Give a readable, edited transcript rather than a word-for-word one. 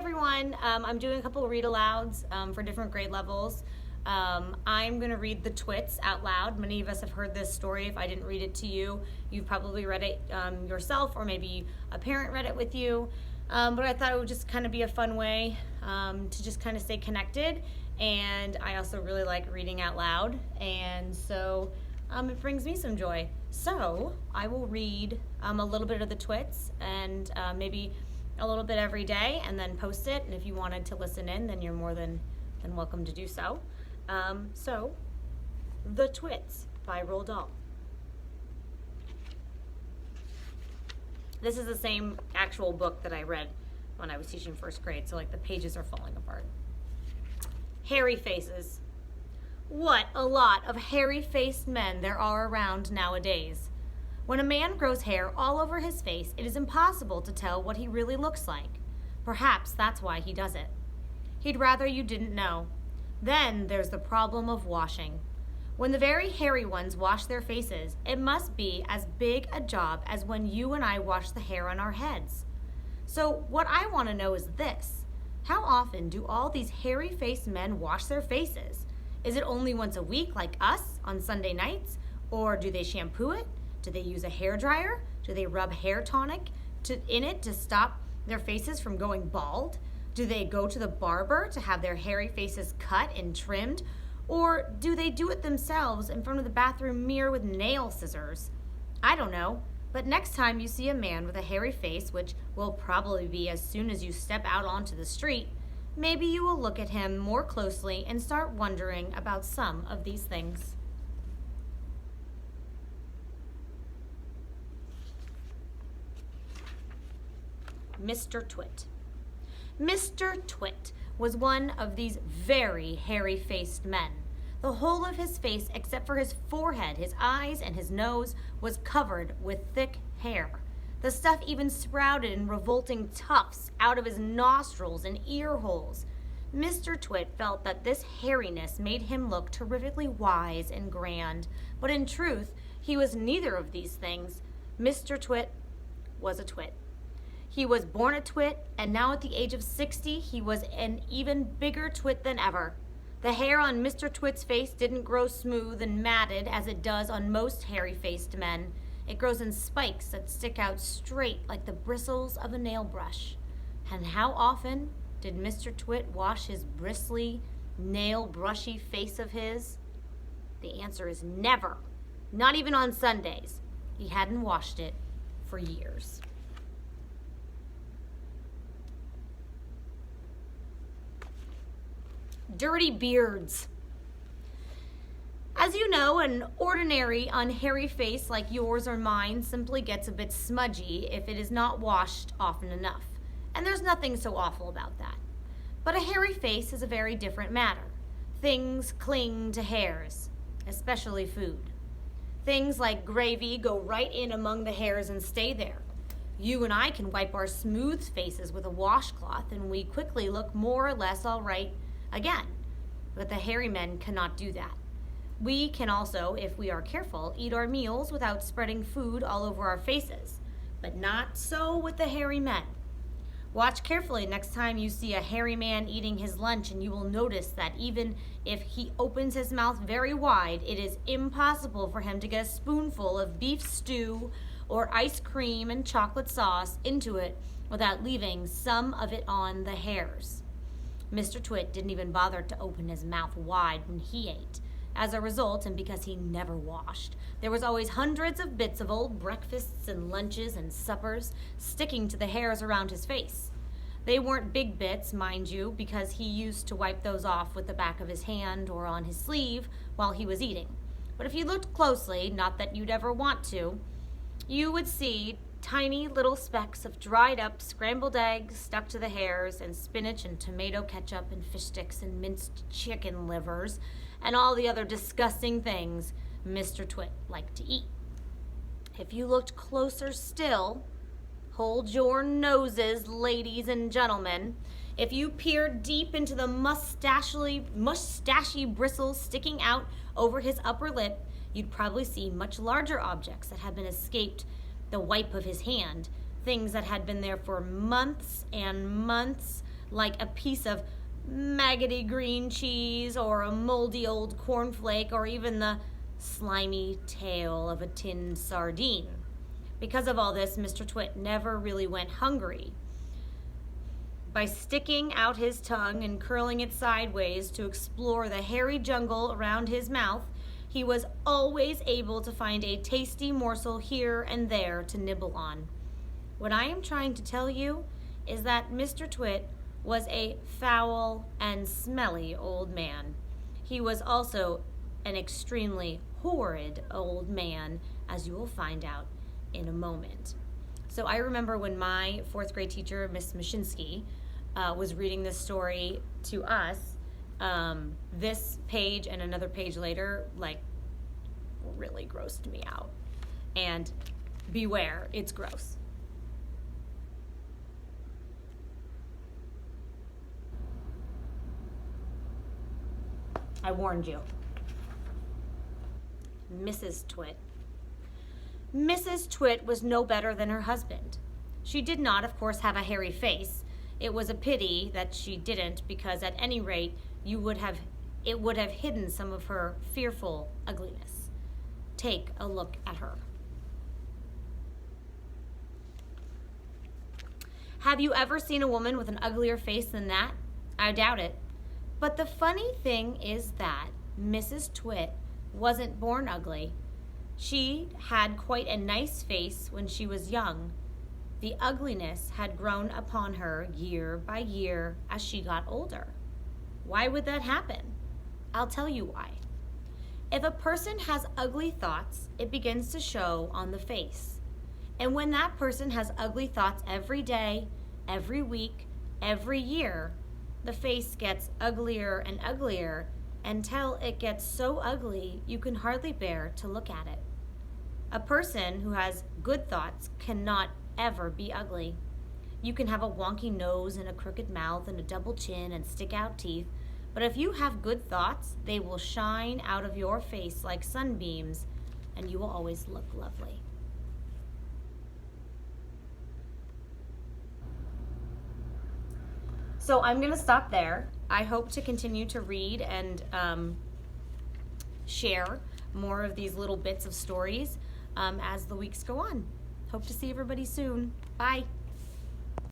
everyone. I'm doing a couple of read alouds for different grade levels. I'm going to read the Twits out loud. Many of us have heard this story. If I didn't read it to you, you've probably read it yourself, or maybe a parent read it with you. But I thought it would just kind of be a fun way to just kind of stay connected. And I also really like reading out loud, and so it brings me some joy. So I will read a little bit of the Twits, and maybe a little bit every day, and then post it. And if you wanted to listen in, then you're more than welcome to do so. So, The Twits by Roald Dahl. This is the same actual book that I read when I was teaching first grade, so like the pages are falling apart. Hairy faces. What a lot of hairy-faced men there are around nowadays. When a man grows hair all over his face, it is impossible to tell what he really looks like. Perhaps that's why he does it. He'd rather you didn't know. Then there's the problem of washing. When the very hairy ones wash their faces, it must be as big a job as when you and I wash the hair on our heads. So what I want to know is this: how often do all these hairy-faced men wash their faces? Is it only once a week like us on Sunday nights? Or do they shampoo it? Do they use a hairdryer? Do they rub hair tonic in it to stop their faces from going bald? Do they go to the barber to have their hairy faces cut and trimmed? Or do they do it themselves in front of the bathroom mirror with nail scissors? I don't know, but next time you see a man with a hairy face, which will probably be as soon as you step out onto the street, maybe you will look at him more closely and start wondering about some of these things. Mr. Twit. Mr. Twit was one of these very hairy-faced men. The whole of his face, except for his forehead, his eyes, and his nose, was covered with thick hair. The stuff even sprouted in revolting tufts out of his nostrils and ear holes. Mr. Twit felt that this hairiness made him look terrifically wise and grand, but in truth, he was neither of these things. Mr. Twit was a twit. He was born a twit, and now at the age of 60, he was an even bigger twit than ever. The hair on Mr. Twit's face didn't grow smooth and matted as it does on most hairy-faced men. It grows in spikes that stick out straight like the bristles of a nail brush. And how often did Mr. Twit wash his bristly, nail-brushy face of his? The answer is never. Not even on Sundays. He hadn't washed it for years. Dirty beards. As you know, an ordinary unhairy face like yours or mine simply gets a bit smudgy if it is not washed often enough. And there's nothing so awful about that. But a hairy face is a very different matter. Things cling to hairs, especially food. Things like gravy go right in among the hairs and stay there. You and I can wipe our smooth faces with a washcloth and we quickly look more or less all right again, but the hairy men cannot do that. We can also, if we are careful, eat our meals without spreading food all over our faces, but not so with the hairy men. Watch carefully next time you see a hairy man eating his lunch, and you will notice that even if he opens his mouth very wide, it is impossible for him to get a spoonful of beef stew or ice cream and chocolate sauce into it without leaving some of it on the hairs. Mr. Twit didn't even bother to open his mouth wide when he ate. As a result, and because he never washed, there was always hundreds of bits of old breakfasts and lunches and suppers sticking to the hairs around his face. They weren't big bits, mind you, because he used to wipe those off with the back of his hand or on his sleeve while he was eating. But if you looked closely, not that you'd ever want to, you would see tiny little specks of dried up scrambled eggs stuck to the hairs, and spinach and tomato ketchup and fish sticks and minced chicken livers and all the other disgusting things Mr. Twit liked to eat. If you looked closer still, hold your noses, ladies and gentlemen. If you peered deep into the mustachy bristles sticking out over his upper lip, you'd probably see much larger objects that had been escaped the wipe of his hand, things that had been there for months and months, like a piece of maggoty green cheese or a moldy old cornflake or even the slimy tail of a tinned sardine. Because of all this, Mr. Twit never really went hungry. By sticking out his tongue and curling it sideways to explore the hairy jungle around his mouth, he was always able to find a tasty morsel here and there to nibble on. What I am trying to tell you is that Mr. Twit was a foul and smelly old man. He was also an extremely horrid old man, as you will find out in a moment. So I remember when my 4th grade teacher, Ms.Mattei, was reading this story to us, this page and another page later, like, really grossed me out. And beware, it's gross. I warned you. Mrs. Twit. Mrs. Twit was no better than her husband. She did not, of course, have a hairy face. It was a pity that she didn't, because at any rate, it would have hidden some of her fearful ugliness. Take a look at her. Have you ever seen a woman with an uglier face than that? I doubt it. But the funny thing is that Mrs. Twit wasn't born ugly. She had quite a nice face when she was young. The ugliness had grown upon her year by year as she got older. Why would that happen? I'll tell you why. If a person has ugly thoughts, it begins to show on the face. And when that person has ugly thoughts every day, every week, every year, the face gets uglier and uglier until it gets so ugly you can hardly bear to look at it. A person who has good thoughts cannot ever be ugly. You can have a wonky nose and a crooked mouth and a double chin and stick out teeth, but if you have good thoughts, they will shine out of your face like sunbeams, and you will always look lovely. So I'm going to stop there. I hope to continue to read and share more of these little bits of stories as the weeks go on. Hope to see everybody soon. Bye.